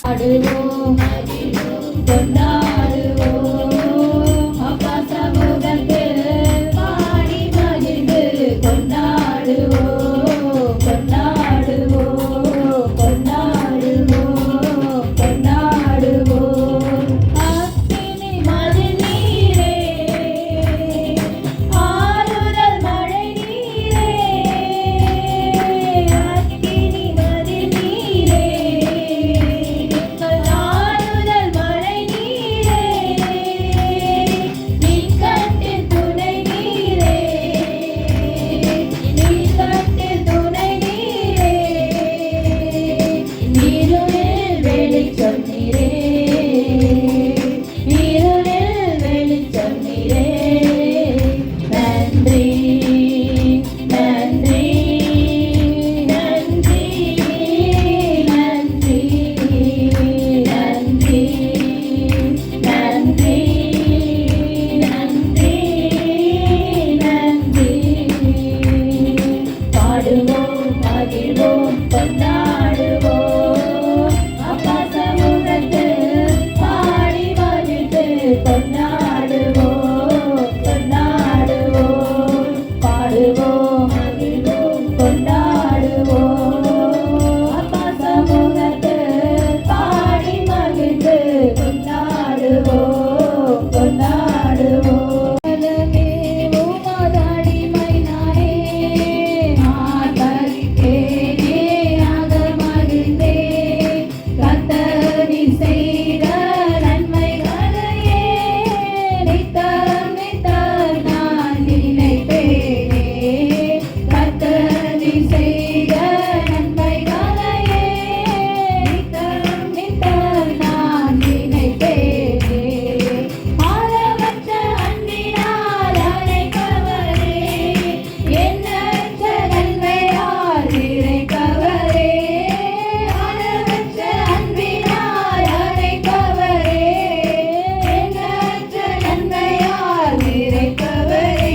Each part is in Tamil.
ஆடுவோம் கொண்டாடுவோம் அப்பா சமூகத்தில் பாடி மகிழ்ந்து கொண்டாடுவோம் கொண்டாடுவோம் கொண்டாடுவோம் கொண்டாடுவோம் அக்கினி மழை நீரே ஆறுதல் மழை நீரே அக்கினி மழை நீரே ஆறுதல் மழை நீரே நீ கட்டில் துணை நீரே நீ கட்டில் துணை நீரே நீருளில் வெளிச்சம் நீரே நீருளில் வெளிச்சம் நீரே நன்றி நன்றி நன்றி நன்றி நன்றி நன்றி நன்றி நன்றி பாடுவோம் மகிழ்வோம் கொண்டாடுவோம் அப்பா சமூகத்தில் பாடி மகிழ்ந்து கொண்டாடுவோம் கொண்டாடுவோம் பாடுவோம் மகிழ்வோம் கொண்டாடுவோம் அப்பா சமூகத்தில் பாடி மகிழ்ந்து கொண்டாடுவோம் கொண்டாடுவோம் உலகே உமதடிமை நானே ஆதரித்தேனே ஆக மகிழ்ந்தே கர்த்தர் செய்த நன்மைகளையே நித்தம் நித்தம் நான் நினைப்பேனே கர்த்தர் செய்த நன்மைகளையே நித்தம் நித்தம் நான் நினைப்பேனே ஆழமற்ற அன்பினால் அழைக்கவரே எண்ணற்ற நன்மையால் இறைக்கவரே ஆழமற்ற அன்பினால் அழைக்கவரே எண்ணற்ற நன்மையால் இறைக்கவரே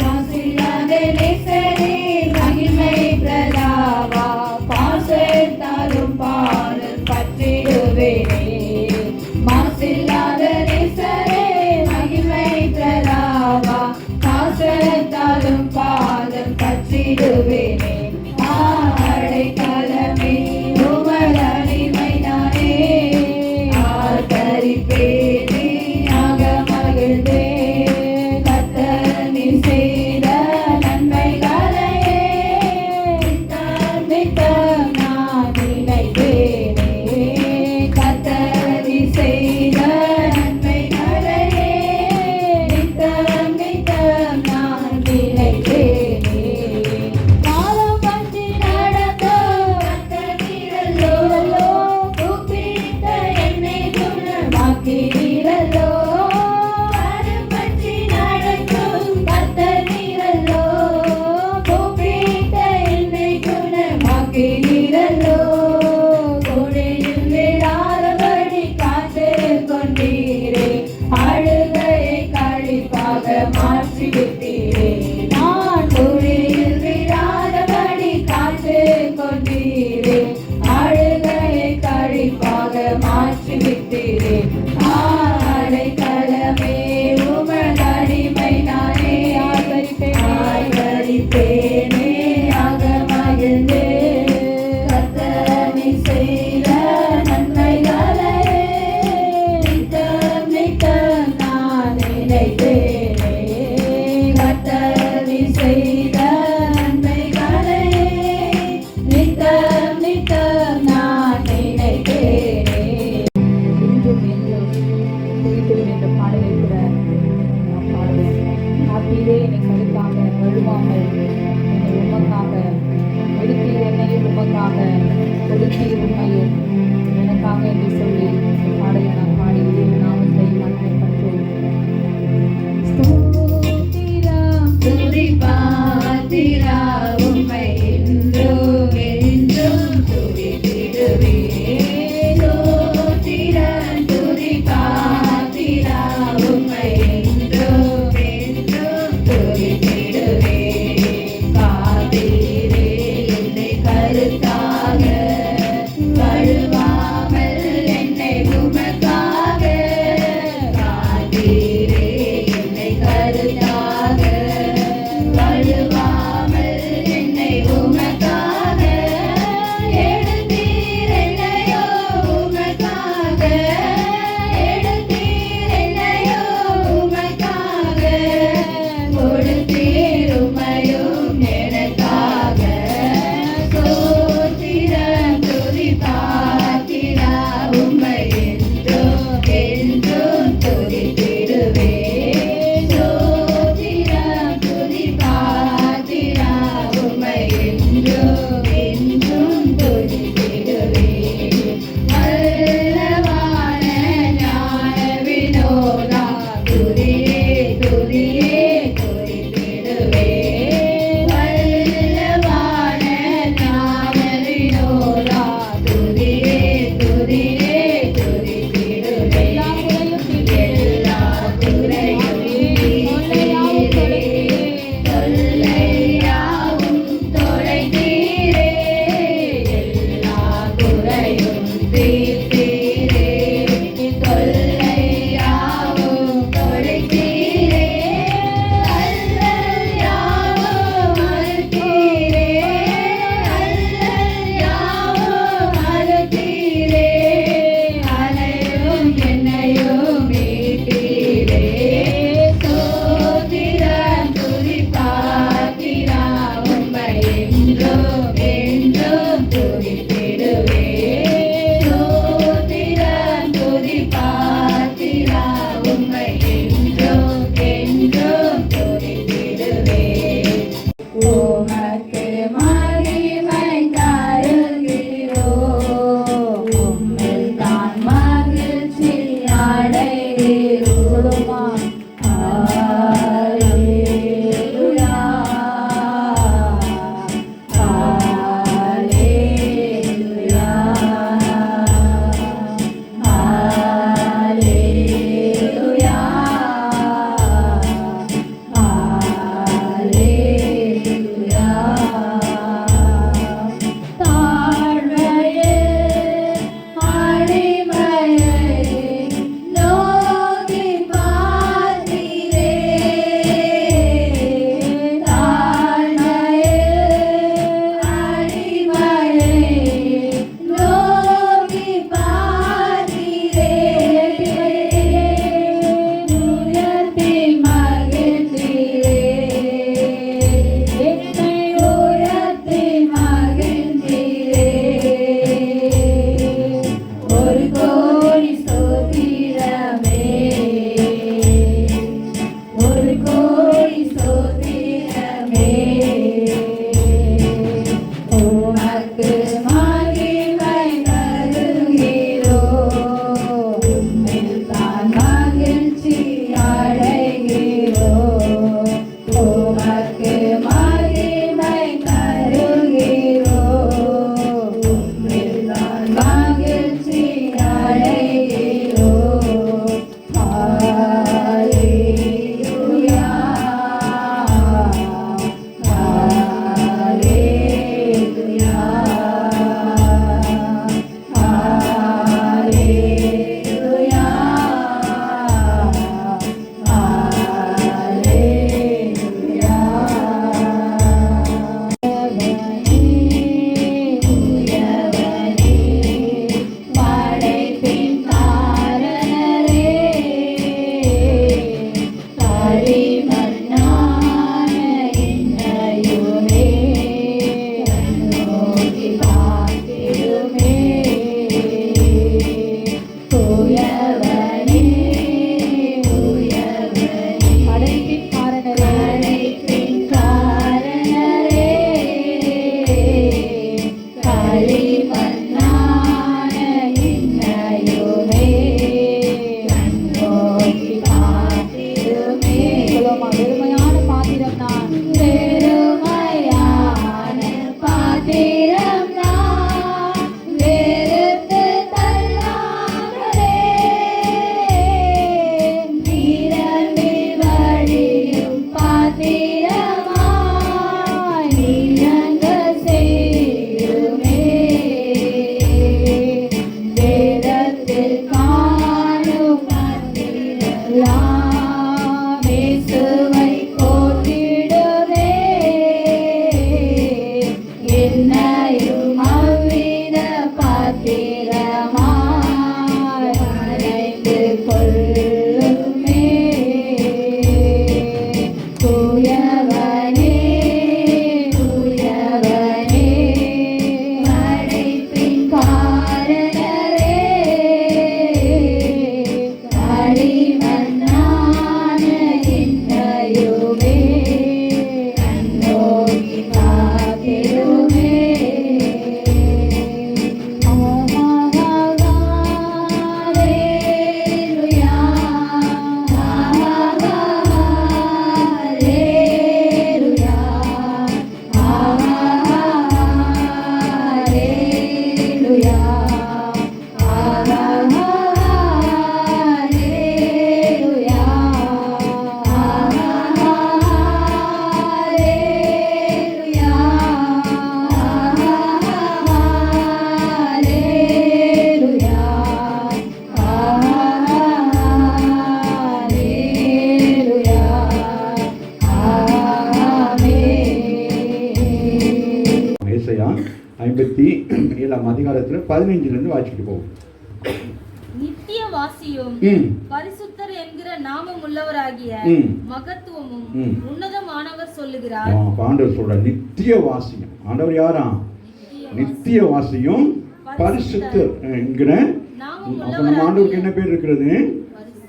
மாசில்லாத நேசரே மகிமை பிரதாவா பாசத்தாலும் பாடல் பற்றிடுவேனே மாசில்லாத நேசரே மகிமை பிரதாவா பாசத்தாலும் பாதம் பற்றிடுவேனே அடைக்கலமே உமது அடிமை நானே ஆதரிப்பேனே ஆக மகிழ்ந்தே கர்த்தர் நீர் செய்த நன்மைகளையே நித்தம் நித்தம் நான் நினைப்பேனே கர்த்தர் நீர் செய்த நன்மைகளையே நித்தம் நித்தம் நான் நினைப்பேனே காலம் பற்றி நடந்தோம் கர்த்தர் நீரல்லோ கூப்பிட்ட என்னை குணமாக்கிறீரல்லோ காலம் பற்றி நடக்கும் கர்த்தர் நீரல்லோ கூப்பிட்ட என்னை குணமாக்கிறீரல்லோ கொடையில் விழாதபடி காத்து கொண்டீரே அழுகையை கழிப்பாக மாற்றிவிட்டீரே நான் கொடையில் விழாதபடி காத்து கொண்டீரே அழுகையை கழிப்பாக மாற்றிவிட்டீரே அடைக்கலமே உமது அடிமை நானே ஆதரிப்பேனே ஆக மகிழ்ந்தே கர்த்தர் நீர் செய்த நன்மைகளையே நித்தம் நித்தம் நான் நினைப்பேனே கர்த்தர் நீர் செய்த நன்மைகளையே நித்தம் நித்தம் நான் நினைப்பேனே இன்றும் என்றும் துதித்திடும் என்ற பாடலை கூட நாம் பாடுவோம் காப்பீரே என்னை கருக்காக வழுவாமல் என்னை உமக்காக எடுத்தீர் என்னையும் உமக்காக கொடுத்தீர் உண்மையும் எனக்காக என்று சொல்லி இந்த பாடலை நான் பாடி நாமத்தை மகிமைப்படுத்துவோம். ஸ்தோத்திரம் துதி பாத்திரா உம்மை என்றும் என்றும் துதித்திடுவேன். ஸ்தோத்திரம் துதி பாத்திரா உம்மை என்றும் என்றும் துதித்திடுவேன். காத்தீரே என்னை கருத்தாக எல்லாம் இயேசுவை போற்றிடுவே. என்னையும் அவ்வித பாத்திரமாய் மறைந்து கொள்ளுமே. தூயவனே தூயவனே படைப்பின் காரணரே, களிமண்ணான என்னையுமே கண்ணோக்கி காத்திடுமே. ஹல்லேலூயா, ஹல்லேலூயா, ஹல்லேலூயா, ஹல்லேலூயா, ஹல்லேலூயா, ஹல்லேலூயா, ஹல்லேலூயா, ஆமென். ஏசாயா 57ஆம் அதிகாரத்தில் 15 வாசிக்கிட்டு போவோம். நித்தியவாசியும் பரிசுத்தர் என்கிற நாமம் உள்ளவராகிய மகத்துவமும் உன்னதமானவர் சொல்லுகிறார். ஆண்டவர் சொல்ற நித்தியவாசியும். ஆண்டவர் யாரா? நித்தியவாசியும் பரிசுத்தர் என்கிற நம்ம ஆண்டவருக்கு என்ன பேர் இருக்கிறது?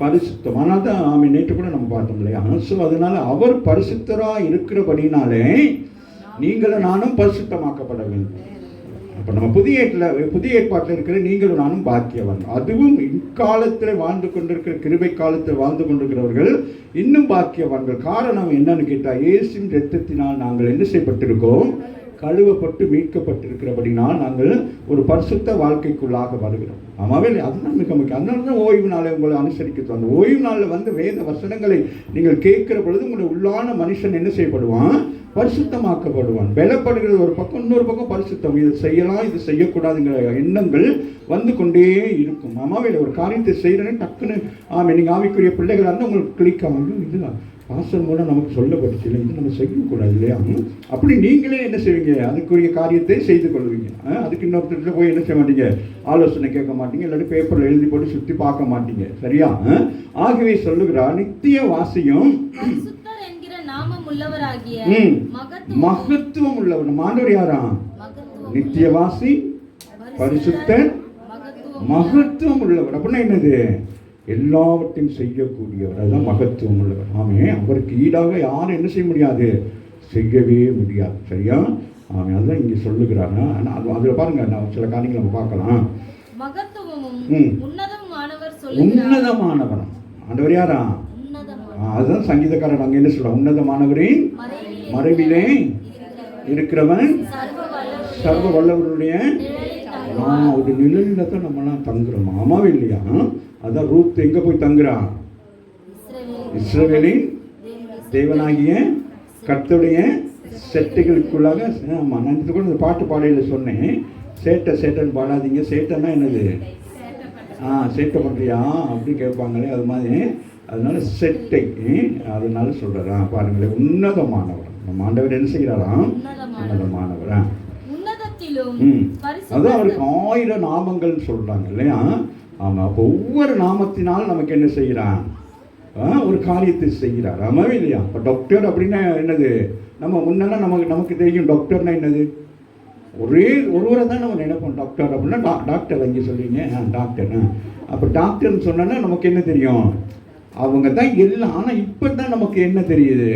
பரிசுத்தம். ஆனால் தான் நேற்று கூட நம்ம பார்த்தோம் இல்லையா? ஸோ அதனால அவர் பரிசுத்தரா இருக்கிறபடினாலே நீங்களும் நானும் பரிசுத்தமாக்கப்பட வேண்டும். அப்போ நம்ம புதிய ஏற்பாட்டில் இருக்கிற நீங்களும் நானும் பாக்கியவன். அதுவும் இக்காலத்தில் வாழ்ந்து கொண்டிருக்கிற கிருபை காலத்தில் வாழ்ந்து கொண்டிருக்கிறவர்கள் இன்னும் பாக்கியவான்கள். காரணம் என்னன்னு கேட்டால், இயேசுவின் இரத்தத்தினால் நாங்கள் என்ன செய்யப்பட்டிருக்கோம்? கழுவப்பட்டு மீட்கப்பட்டிருக்கிறபடினால் நாங்கள் ஒரு பரிசுத்த வாழ்க்கைக்குள்ளாக வருகிறோம். ஆமாவே, அதுதான் மிக முக்கியம். அதனால தான் ஓய்வு நாளை உங்களை அனுசரிக்க அந்த ஓய்வு நாளில் வந்து வேத வசனங்களை நீங்கள் கேட்கிற பொழுது உங்களுடைய உள்ளான மனுஷன் என்ன செய்யப்படுவான்? பரிசுத்தமாக்கப்படுவான். பலப்படுகிறது ஒரு பக்கம், இன்னொரு பக்கம் பரிசுத்தம். இது செய்யலாம், இது செய்யக்கூடாதுங்கிற எண்ணங்கள் வந்து கொண்டே இருக்கும். ஆமாவே, ஒரு காரியத்தை செய்கிறேன்னு டக்குன்னு நீங்கள் ஆவிக்குரிய பிள்ளைகளாக இருந்தால் உங்களுக்கு கிளிக் ஆகும். இதுதான் பாஸ்டர் மூலம் நமக்கு சொல்லப்பட்டுச்சு இல்லை, இது நம்ம செய்யக்கூடாது இல்லையா? அப்படி நீங்களே என்ன செய்வீங்க? அதுக்குரிய காரியத்தை செய்து கொள்வீங்க. அதுக்கு இன்னொருத்தர் போய் என்ன செய்ய மாட்டீங்க? ஆலோசனை கேட்க மாட்டீங்க, இல்லாட்டி பேப்பரில் எழுதி போட்டு சுற்றி பார்க்க மாட்டீங்க. சரியா? ஆகவே சொல்லுகிறார், நித்திய வாசியும் மகத்துவம் உள்ளவர். ஆண்டவர் யாரா? நித்தியவாசி, பரிசுத்தர், மகத்துவம் உள்ளவர். அப்படின்னா என்னது? எல்லாவற்றையும் செய்யக்கூடியவர். அதுதான் மகத்துவம் உள்ளவர். ஆமே, அவருக்கு ஈடாக யாரும் என்ன செய்ய முடியாது? செய்யவே முடியாது. சரியா? ஆமே, அதுதான் இங்கே சொல்லுகிறாங்க. ஆனால் அதில் பாருங்க, நான் சில காரியங்களை நம்ம பார்க்கலாம். உன்னதமானவர். ஆண்டவர் யாரா? அதுதான் சங்கீதக்காரன் அங்கே என்ன சொல்றான்? உன்னதமானவரின் மறைவிலே இருக்கிறவன் சர்வ வல்லவருடைய ஒரு நிழலில் தான் நம்மலாம் தங்குறோம். ஆமாவே இல்லையா? அதான் ரூத் எங்க போய் தங்குறான்? இஸ்ரவேலின் தேவனாகிய கர்த்தருடைய செட்டைகளுக்குள்ளாக. ஆமாம், நான் இது கூட இந்த பாட்டு பாடையில் சொன்னேன். சேட்டைன்னு பாடாதீங்க. சேட்டைன்னா என்னது? சேட்டை பண்ணுறியா அப்படின்னு கேட்பாங்களே, அது மாதிரி. அதனால செட்டை, அதனால சொல்கிறான். பாருங்களேன், உன்னதமானவர். நம்ம ஆண்டவர் என்ன செய்கிறாராம்? உன்னதமானவர். அதான் அவருக்கு 1000 நாமங்கள் சொல்றாங்க இல்லையா? ஆமா, அப்போ ஒவ்வொரு நாமத்தினால் நமக்கு என்ன செய்கிறான்? ஒரு காரியத்தை செய்கிறார். ஆமாவே இல்லையா? இப்போ டாக்டர் அப்படின்னா என்னது? நம்ம முன்னெல்லாம் நமக்கு தெரியும் டாக்டர்னா என்னது? ஒருவரை தான் நம்ம நினைப்போம் டாக்டர் அப்படின்னா. டாக்டர் அங்கே சொல்லுவீங்க, டாக்டர்னா. அப்போ டாக்டர்னு சொன்னா நமக்கு என்ன தெரியும்? அவங்க தான் எல்லாம். ஆனால் இப்போ தான் நமக்கு என்ன தெரியுது?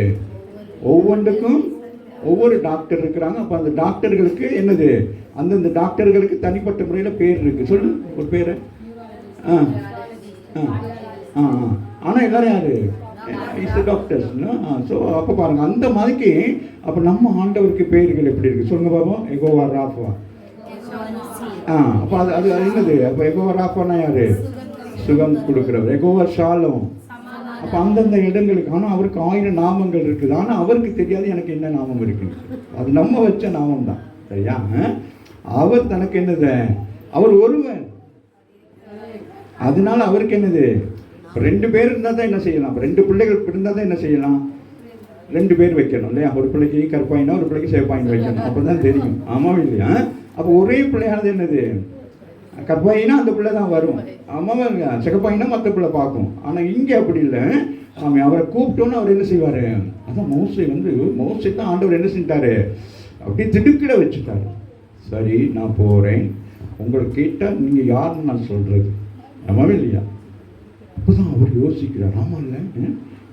ஒவ்வொன்றுக்கும் ஒவ்வொரு டாக்டர் இருக்கிறாங்க. அப்போ அந்த டாக்டர்களுக்கு என்னது? அந்தந்த டாக்டர்களுக்கு தனிப்பட்ட முறையில் பேர் இருக்குது. சொல்லு ஒரு பேர். ஆனால் எல்லாரும் யாரு? டாக்டர்ஸ். ஸோ அப்போ பாருங்க, அந்த மாதிரிக்கு அப்போ நம்ம ஆண்டவருக்கு பேர்கள் எப்படி இருக்கு சொல்லுங்க பாப்போம். எகோவா ராஃபா. அப்போ அது என்னது? அப்போ எகோவா ராஃபானா யாரு? சுகம் கொடுக்குறவர். எகோவா ஷாலும். அப்போ அந்தந்த இடங்களுக்கு. ஆனால் அவருக்கு 1000 நாமங்கள் இருக்குது. ஆனால் அவருக்கு தெரியாது எனக்கு என்ன நாமம் இருக்குன்னு. அது நம்ம வச்ச நாமம் தான். சரியா? அவர் தனக்கு என்னது? அவர் ஒருவர். அதனால அவருக்கு என்னது? 2 பேர் இருந்தால் தான் என்ன செய்யலாம்? 2 பிள்ளைகள் இருந்தால் தான் என்ன செய்யலாம்? 2 பேர் வைக்கணும் இல்லையா? ஒரு பிள்ளைக்கு கருப்பாயினா ஒரு பிள்ளைக்கு சேப்பாயின் வைக்கணும், அப்போ தான் தெரியும். ஆமாம் இல்லையா? அப்போ ஒரே பிள்ளையானது என்னது? கருப்பாயினா அந்த பிள்ளை தான் வரும். ஆமாவாங்க. சிகப்பாயினா மற்ற பிள்ளை பார்க்கும். ஆனால் இங்கே அப்படி இல்லை. அவரை கூப்பிட்டோன்னு அவர் என்ன செய்வார்? அதான் மோசே தான் ஆண்டவர் என்ன செஞ்சிட்டாரு? அப்படியே திடுக்கிட வச்சுட்டாரு. சரி, நான் போகிறேன், உங்களை கேட்டால் நீங்கள் யாருன்னு நான் சொல்கிறது. ஆமாவே இல்லையா? அப்போ தான் அவர் யோசிக்கிறார். ஆமாம் இல்லை,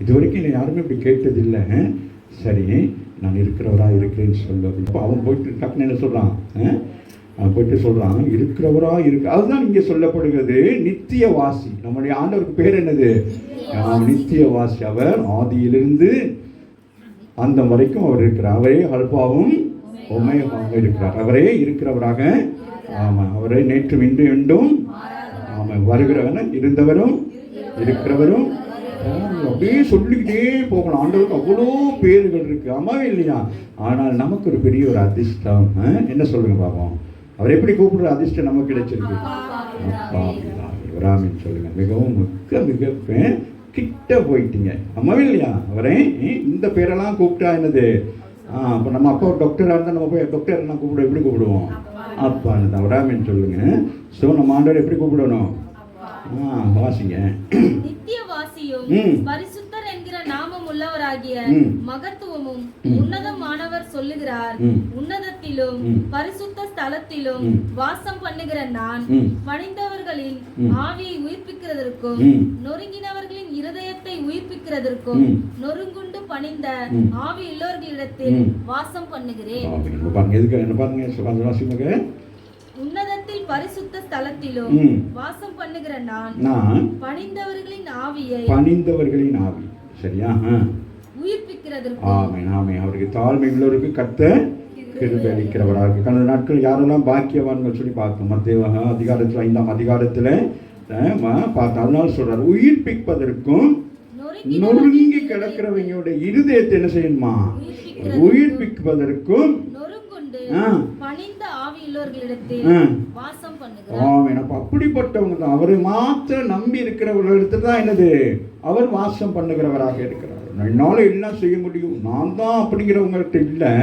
இது வரைக்கும் என்னை யாருமே இப்படி கேட்டதில்லை. சரி, நான் இருக்கிறவராக இருக்கிறேன்னு சொல்லுவது. இப்போ அவன் போயிட்டு டக்குன்னு என்ன சொல்கிறான்? அவன் போயிட்டு சொல்கிறான், இருக்கிறவராக இருக்கு. அதுதான் இங்கே சொல்லப்படுகிறது நித்திய வாசி. நம்முடைய ஆண்டவருக்கு பேர் என்னது? நித்திய வாசி. அவர் ஆதியிலிருந்து அந்த வரைக்கும் அவர் இருக்கிறார். அவரே அல்பாவும் ஒமேகாவும் இருக்கிறார். அவரே இருக்கிறவராக. ஆமாம், அவரே நேற்றும் இன்று என்றும் ஆமாம் வருகிறவன் இருந்தவரும் இருக்கிறவரும். அப்படியே சொல்லிக்கிட்டே போகலாம். ஆண்டவருக்கு அவ்வளோ பேர்கள் இருக்கு. ஆமாவே இல்லையா? ஆனால் நமக்கு ஒரு பெரிய ஒரு அதிர்ஷ்டம். என்ன சொல்லுங்க பாப்போம். அவர் எப்படி கூப்பிடுற அதிர்ஷ்டம் நமக்கு கிடைச்சிருக்கு? அப்பா இவராமின்னு சொல்லுங்க. மிகவும் மிக கிட்ட போயிட்டீங்க. அம்மாவே இல்லையா? அவரே இந்த பேரெல்லாம் கூப்பிட்டா என்னது? இப்போ நம்ம அப்பா டாக்டராக இருந்தால் நம்ம போய் டாக்டர் என்ன கூப்பிடுவோம்? எப்படி கூப்பிடுவோம்? அப்பான்னு. அவராமின்னு சொல்லுங்க. ஸோ நம்ம ஆண்டவர் எப்படி கூப்பிடணும்? வாசிங்க. நித்திய வாசியும் பரிசுத்தர் என்கிற நாமம் உள்ளவராகிய மகத்துவமும் உன்னதமானவர் சொல்லுகிறார். உன்னதத்திலும் பரிசுத்த ஸ்தலத்திலும் வாசம் பண்ணுகிற நான் பணிந்தவர்களின் ஆவியை உயிர்ப்பிக்கிறதற்கும் நொறுங்கினவர்களின் இருதயத்தை உயிர்ப்பிக்கிறதற்கும் நொறுங்குண்டு பணிந்த ஆவி உள்ளவர்களிடத்தில் வாசம் பண்ணுகிறேன். உன்னதத்தில் பரிசுத்த ஸ்தலத்திலும் வாசம் பண்ணுகிற நான் பணிந்தவர்களின் ஆவி சரியா உயிர்ப்பிக்கிறதற்கு. ஆமென் ஆமென். அவருக்கு தாழ்மை உள்ளவருக்கு கர்த்தர் கிருபை அளிக்கிறவராக. கடந்த நாட்கள் யாரெல்லாம் பாக்கியவான்கள் சொல்லி பார்த்தோம். மத்தேயு அதிகாரத்தில் 5ஆம் அதிகாரத்தில் பார்த்தோம். அதனால சொல்றாரு, உயிர்ப்பிப்பதற்கும் நொறுங்கி கிடக்கிறவங்களோட இருதயத்தை என்ன செய்யணுமா? உயிர்ப்பிப்பதற்கும் பணிந்த ஆவியுள்ளவர்களிடத்தில் வாசம் பண்ணுகிறார். ஆமென். அப்ப அப்படிப்பட்டவங்க தான். அவரை மாத்திரம் நம்பி இருக்கிறவர்களிடத்தில் தான் என்னது? அவர் வாசம் பண்ணுகிறவராக இருக்கிறார். என்னால எல்லாம் செய்ய முடியும், நான் தான் அப்படிங்கிறவங்கள்ட்ட இல்லை.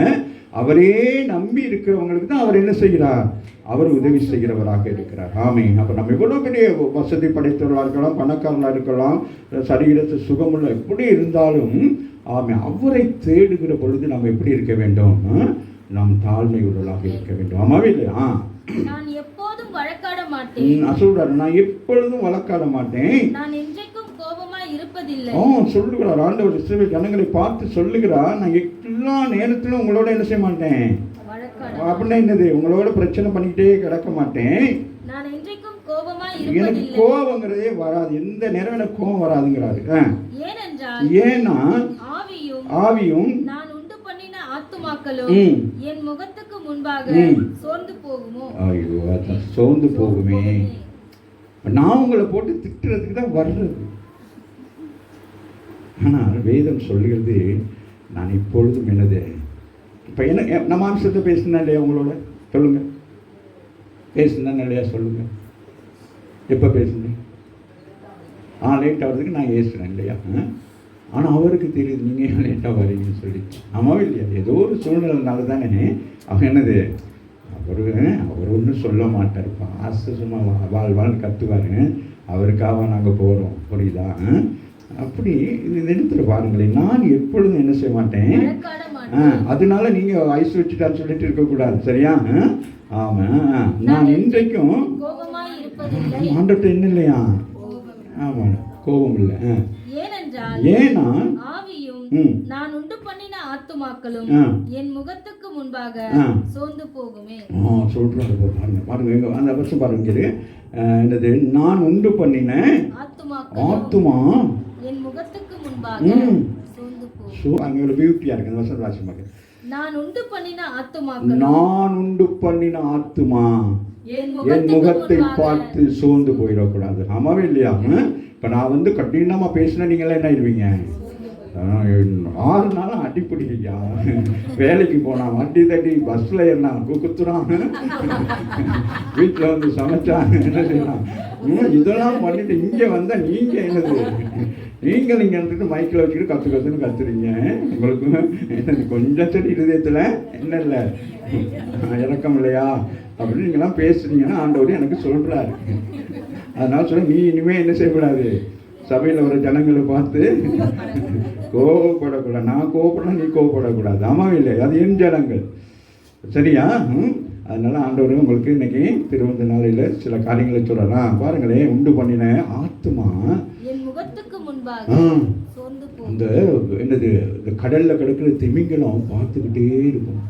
அவரே நம்பி இருக்கிறவங்களுக்கு தான் அவர் என்ன செய்கிறார்? அவர் உதவி செய்கிறவராக இருக்கிறார். ஆமென். அப்போ நம்ம எவ்வளோ பெரிய வசதி படைத்தவர்களாக இருக்கலாம், பணக்காரர்களாக இருக்கலாம், சரீரத்து சுகமுள்ள எப்படி இருந்தாலும் ஆமென், அவரை தேடுகிற பொழுது நாம் எப்படி இருக்க வேண்டும்? நாம் தாழ்மை உள்ளவர்களாக இருக்க வேண்டும். ஆமாவே இல்லையா? நான் எப்போதும் வழக்காட மாட்டேன். சொல்றாரு, நான் எப்பொழுதும் வழக்காட மாட்டேன். நான் என்றைக்கும் கோபமா இருப்பதில்லை. சொல்லுகிறார் ஆண்டவர். இஸ்ரவேல் ஜனங்களை பார்த்து சொல்லுகிறார், நான் எல்லா நேரத்திலும் உங்களோட என்ன செய்ய மாட்டேன்? அப்படின்னா என்னது? உங்களோட பிரச்சனை பண்ணிக்கிட்டே கிடக்க மாட்டேன். நான் என்றைக்கும் கோபமா இருப்பதில்லை. எனக்கு கோபங்கிறதே வராது. எந்த நேரம் எனக்கு கோபம் வராதுங்கிறாரு. ஏன்னா ஆவியும் நான் உண்டு பண்ணின ஆத்துமாக்களும் என் முகத்துக்கு முன்பாக சோர்ந்து போகுமோ? ஐயோ, அதான் சோர்ந்து போகுமே. நான் உங்களை போட்டு திட்டுறதுக்கு தான் வர்றது. ஆனால் வேதம் சொல்லுகிறது, நான் இப்பொழுதும் என்னது? இப்போ என்ன நம்ம அம்சத்தை பேசுனா இல்லையா? உங்களோட சொல்லுங்க, பேசுனா இல்லையா? சொல்லுங்க, எப்போ பேசுனேன்? லேட் ஆகிறதுக்கு நான் ஏசுறேன் இல்லையா? ஆனால் அவருக்கு தெரியுது நீங்கள் ஏன் லேட்டாக வரீங்கன்னு சொல்லி. ஆமாவே இல்லையா? ஏதோ ஒரு சூழ்நிலைனால தானே அவன் என்னது? அவர் ஒன்றும் சொல்ல மாட்டார்ப்பா, ஆசை சும்மா வாழ்வான்னு கத்துவார். அவருக்காக நாங்கள் போகிறோம், புரியுதா? அப்படி இது எடுத்துட்டு பாருங்களேன். நான் எப்பொழுதும் என்ன செய்ய மாட்டேன். அதனால நீங்கள் ஐஸ் வச்சுட்டான்னு சொல்லிட்டு இருக்கக்கூடாது, சரியா? ஆமாம், நான் இன்றைக்கும் ஆண்டவர்கிட்ட என்ன இல்லையா? ஆமாம், கோபம் இல்லை. ஏன்னா நான் உண்டு பண்ணின ஆத்துமாக்களும் என் முகத்துக்கு முன்பாக சோர்ந்து போகுமே. சொல்றாரு பாருங்க, பாருங்க அந்த வருஷம் பாருங்க. என்னது? நான் உண்டு பண்ணின ஆத்துமா என் முகத்துக்கு முன்பாக சோர்ந்து போகும். அங்க ஒரு பியூட்டியா இருக்கு அந்த வருஷம் ராசி பாருங்க. நான் உண்டு பண்ணின ஆத்துமாக்கள், நான் உண்டு பண்ணின ஆத்துமா என் முகத்தை பார்த்து சோர்ந்து போயிடக்கூடாது. ஆமாவே இல்லையா? இப்போ நான் கடினமாக பேசினா நீங்களாம் என்ன ஆயிடுவீங்க? 6 நாளும் அடிப்படி ஐயா. வேலைக்கு போனான், வண்டி தட்டி பஸ்ஸில் என்ன குத்துறான், வீட்டில் வந்து சமைச்சான், என்ன செய்யலாம், இதெல்லாம் பண்ணிட்டு இங்கே வந்தால் நீங்கள் என்னது, நீங்கள் இங்கே வந்துட்டு மைக்கில் வச்சுக்கிட்டு கற்றுன்னு கத்துறீங்க. உங்களுக்கு கொஞ்சம் சரி இருதயத்தில் என்ன இல்லை இறக்கம் இல்லையா அப்படின்னு நீங்களாம் பேசுறீங்கன்னா ஆண்டவர் எனக்கு சொல்கிறாரு. அதனால சொல்ல, நீ இனிமேல் என்ன செய்யக்கூடாது, சபையில் வர ஜனங்களை பார்த்து கோவப்படக்கூடாது. நான் கோவப்படலாம், நீ கோவப்படக்கூடாது. ஆமாம் இல்லை, அது என் ஜனங்கள், சரியா? அதனால ஆண்டவர் உங்களுக்கு இன்னைக்கு திருவந்த நாளையில் சில காரியங்களை சொல்லலாம். பாருங்களேன், உண்டு பண்ணின ஆத்துமா என் முகத்துக்கு முன்பாக அந்த என்னது, இந்த கடல்ல கிடக்கிற திமிங்கலம் பார்த்துக்கிட்டே இருக்கும்.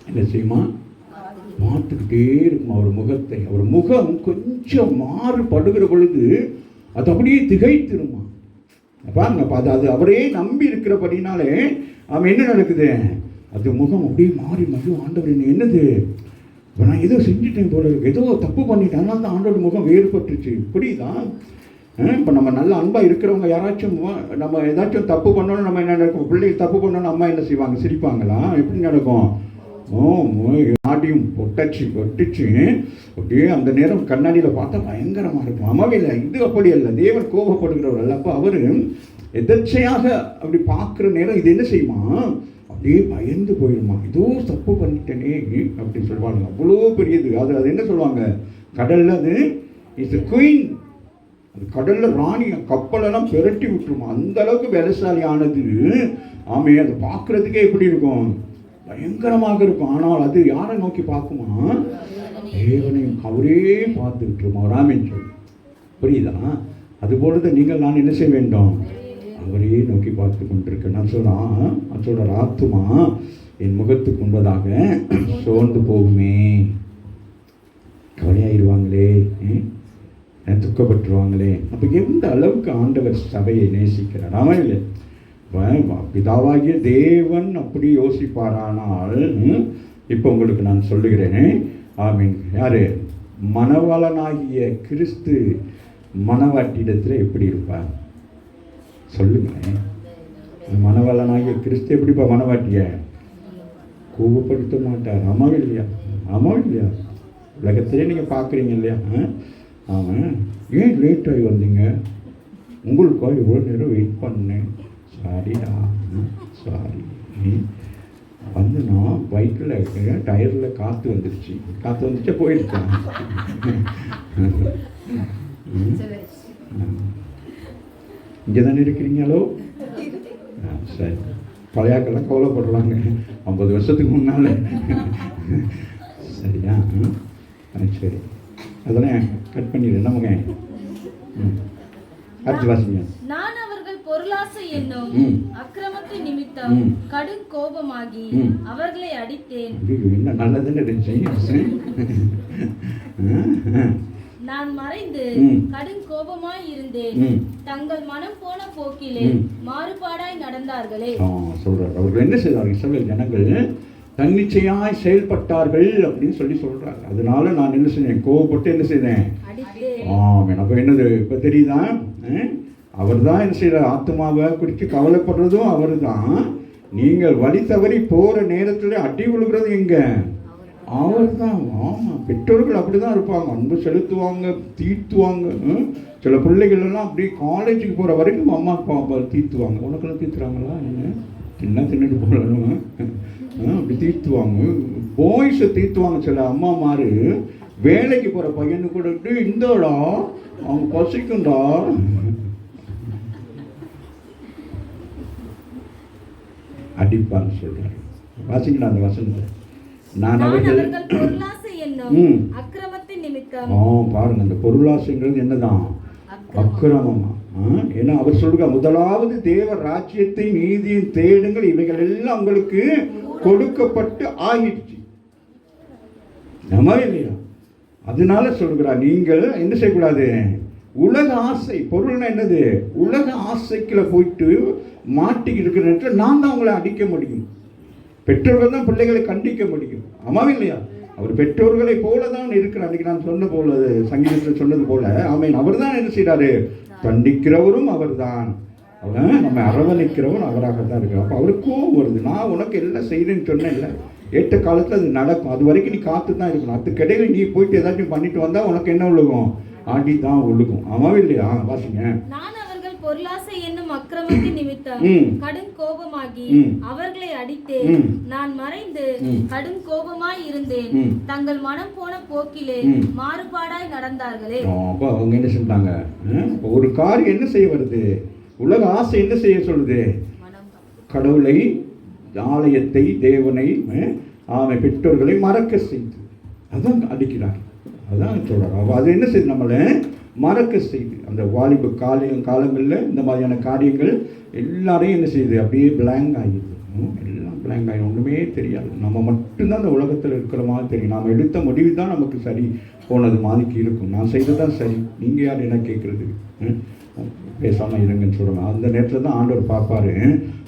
என்ன செய்யுமா? பார்த்துக்கிட்டே இருக்கும் அவர் முகத்தை. அவர் முகம் கொஞ்சம் மாறுபடுகிற பொழுது அது அப்படியே திகைத்திருமா. பாருங்க, அது அவரே நம்பி இருக்கிறபடினாலே அவன் என்ன நடக்குது, அது முகம் அப்படியே மாறி மாறி, ஆண்டவர் என்னது, இப்போ நான் ஏதோ செஞ்சுட்டேன் போல இருக்கு, ஏதோ தப்பு பண்ணிட்டேன், அதனால தான் ஆண்டோட முகம் வேறுபட்டுச்சு. புரியுதா? இப்போ நம்ம நல்ல அன்பாக இருக்கிறவங்க யாராச்சும் நம்ம ஏதாச்சும் தப்பு பண்ணோன்னு, நம்ம என்ன நடக்கும், பிள்ளைகள் தப்பு பண்ணோன்னு அம்மா என்ன செய்வாங்க, சிரிப்பாங்களா? எப்படி நடக்கும்? ஆடியும் ஒட்டிச்சு அப்படியே அந்த நேரம் கண்ணாடியில் பார்த்தா பயங்கரமாக இருக்கும். அம்மாவில்லை, இது அப்படி அல்ல, தேவன் கோபப்படுகிறவர் அல்ல. அப்போ அவர் எதர்ச்சையாக அப்படி பார்க்குற நேரம் இது என்ன செய்யுமா, அப்படியே பயந்து போயிடுமா, ஏதோ தப்பு பண்ணிட்டேனே அப்படின்னு சொல்லுவாங்க. அவ்வளோ பெரியது அது. அது என்ன சொல்லுவாங்க, கடலில் அது இட்ஸ் குயின், அது கடலில் ராணி, கப்பலெல்லாம் பெரட்டி விட்டுருமா, அந்த அளவுக்கு பலசாலியானது. ஆமே, அது பார்க்குறதுக்கே எப்படி இருக்கும், பயங்கரமாக இருக்கும். ஆனால் அது யாரை நோக்கி பார்க்குமா, தேவனையும் அவரே பார்த்துக்கிட்டுருமா, ராமன் சொல்லி. புரியுதா? அதுபோலதான் நீங்கள் நான் என்ன செய்ய வேண்டும், அவரே நோக்கி பார்த்து கொண்டிருக்க. நான் சொல்ற ஆத்துமா என் முகத்துக்கு முன்பதாக சோர்ந்து போகுமே, கவலையாயிருவாங்களே, துக்கப்பட்டுருவாங்களே. அப்போ எந்த அளவுக்கு ஆண்டவர் சபையை நேசிக்கிறார். ஆமாம் இல்லை, பிதாவாகிய தேவன் அப்படி யோசிப்பாரானால், இப்போ உங்களுக்கு நான் சொல்லுகிறேன். ஆமீன். யாரு? மணவாளனாகிய கிறிஸ்து மணவாட்டியிடத்தில் எப்படி இருப்பார் சொல்லுங்களேன். மணவாளனாகிய கிறிஸ்து எப்படிப்பா மணவாட்டிய கோபப்படுத்த மாட்டார். ஆமாவும் இல்லையா? ஆமாவும் இல்லையா? உலகத்திலே நீங்கள் பார்க்குறீங்க இல்லையா? ஆமாம். ஏன் லேட் ஆகி வந்தீங்க, உங்களுக்காக இவ்வளோ நேரம் வெயிட் பண்ணேன், சாரிடா, சாரி. வந்து நான் பைக்கில் டயரில் காற்று வந்துருச்சா போயிடுச்சேன். இங்கே தானே இருக்கிறீங்களோ? சரி. பழையாக்கெல்லாம் கவலைப்படுறாங்க 50 வருஷத்துக்கு முன்னால். சரியா? சரி, அதெல்லாம் கட் பண்ணிடு நமக்கு. அடுத்து வாசிங்க. நான் அவர்கள் பொருளாசை என்னும் அக்கிரமத்தை நிமித்தம் கடும் கோபமாகி அவர்களை அடித்தேன். என்ன நல்லதுன்னு இருந்துச்சு. நான் மறைந்து கடும் கோபமாய் இருந்தேன். தங்கள் மனம் போன போக்கிலே மாறுபாடாய் நடந்தார்களே. சொல்றார். அவர்கள் என்ன செய்தார்கள்? இஸ்ரவேல் ஜனங்கள் தன்னிச்சையாய் செயல்பட்டார்கள் அப்படின்னு சொல்றாங்க. அதனால நான் என்ன செஞ்சேன், கோபப்பட்டு என்ன செய்தேன், ஆமாம். அப்போ என்னது இப்போ தெரியுதா? அவர் தான் என்ன செய்யறார், ஆத்மாவை குறித்து கவலைப்படுறதும் அவர் தான். நீங்கள் வழி தவறி போகிற நேரத்தில் அடி விழுகிறது எங்க, அவர் தான். ஆமாம், பெற்றோர்கள் அப்படி தான் இருப்பாங்க, அன்பு செலுத்துவாங்க, தீர்த்துவாங்க. சில பிள்ளைகள் எல்லாம் அப்படி காலேஜுக்கு போகிற வரைக்கும் அம்மா அப்பா தீர்த்துவாங்க. உனக்கெல்லாம் தீர்த்துறாங்களா? என்ன தின்னுட்டு போகணும், அப்படி தீர்த்துவாங்க. பாய்ஸை தீர்த்துவாங்க. சில அம்மா மாறு வேலைக்கு போகிற பையனு கூட இந்தடா அவங்க பசிக்கும்டா, அடிப்பான்னு சொல்றாரு. வாசிக்கணும் அந்த வசனத்தை. நான் அவர்கள் பாருங்க, அந்த பொருளாசைங்கிறது என்னதான், அக்கிரமமா. ஏன்னா அவர் சொல்லுங்க, முதலாவது தேவ ராஜ்யத்தை நீதியும் தேடுங்கள், இவைகள் எல்லாம் உங்களுக்கு கொடுக்கப்பட்டு ஆகிடுச்சு. நம்ம இல்லையா? அதனால சொல்கிறார், நீங்கள் என்ன செய்யக்கூடாது, உலக ஆசை. பொருள்னா என்னது, உலக ஆசைக்குள்ள போயிட்டு மாட்டிக்கிட்டு இருக்கிற நேரத்தில் நான் தான் உங்களை அடிக்க முடியும். பெற்றோர்கள் தான் பிள்ளைகளை கண்டிக்க முடியும். ஆமாம் இல்லையா? அவர் பெற்றோர்களை போல தான் இருக்கிறார். அன்றைக்கி நான் சொன்ன போல, சங்கீதத்தில் சொன்னது போல, ஆமேன். அவர் தான் என்ன செய்கிறாரு, தண்டிக்கிறவரும் அவர் தான், அவன் நம்ம அரவணைக்கிறவன் அவராக தான் இருக்கிறார். அப்போ அவருக்கு கோவம் வருது. நான் உனக்கு எல்லாம் செய்கிறேன்னு சொன்னேன் இல்லை, ஏற்ற காலத்தில் அது நடக்கும். அது வரைக்கும் நீ காத்து தான் இருக்கணும். அதுக்கிடையில் நீ போயிட்டு ஏதாச்சும் பண்ணிட்டு வந்தால் உனக்கு என்ன விழுகும்? ஆடி தான் ஒழுகும். ஆமாவே இல்லையா? வாசிங்க. நான் அவர்கள் பொருளாசை என்னும் அக்கிரமத்தின் நிமித்தம் கடும் கோபமாகி அவர்களை அடித்தேன். நான் மறைந்து கடும் கோபமாய் இருந்தேன். தங்கள் மனம் போன போக்கிலே மாறுபாடாய் நடந்தார்களே. அப்போ அவங்க என்ன செஞ்சாங்க? ஒரு காரியம் என்ன செய்ய வருது? உலக ஆசை என்ன செய்ய சொல்லுது? கடவுளை, ஆலயத்தை, தேவனை, அவன் பெற்றோர்களை மறக்க செய்து அதான் அடிக்கிறார். அதான் சொல்கிறார். அது என்ன செய்யுது? நம்மளை மறக்க செய்து. அந்த வாலிப காலங்களில் இந்த மாதிரியான காரியங்கள் எல்லாரையும் என்ன செய்யுது? அப்படியே பிளாங்க் ஆகிடுது. எல்லாம் பிளாங்க் ஆகி ஒன்றுமே தெரியாது. நம்ம மட்டும்தான் அந்த உலகத்தில் இருக்கிற மாதிரி தெரியும். நாம் எடுத்த முடிவு தான் நமக்கு சரி போனது மாதிரிக்கு இருக்கும். நான் செய்தது தான் சரி, நீங்கள் யார் என்ன கேட்குறது? பேசாமல் இருங்கன்னு சொல்கிறாங்க. அந்த நேரத்தில் தான் ஆண்டவர் பார்ப்பாரு.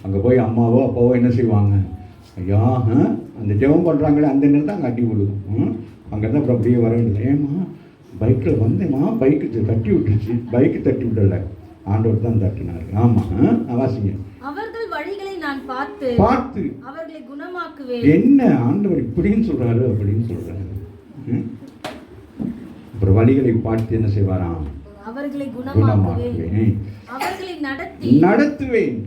அங்கே போய் அம்மாவோ அப்பாவோ என்ன செய்வாங்க? ஐயா அந்த ஜெபம் பண்ணுறாங்களே அந்த நேரத்தில் அங்கே அடி விழுகும். அங்கே தான் அப்புறம் அப்படியே வர வேண்டியது. ஏம்மா பைக்கில் வந்தேம்மா, பைக்கு தட்டி விட்டுருச்சு. பைக்கு தட்டி விடலை, ஆண்டவர் தான் தட்டினார். ஆமாம், வாசிங்க. அவர்கள் வழிகளை நான் பார்த்து அவர்களை குணமாக்குவேன். என்ன ஆண்டவர் இப்படின்னு சொல்கிறாரு அப்படின்னு சொல்கிறாரு. அப்புறம் வழிகளை பார்த்து என்ன செய்வாராம்? அவர்களை குணமாக்குவேன். அவர்களை நடத்துவேன்.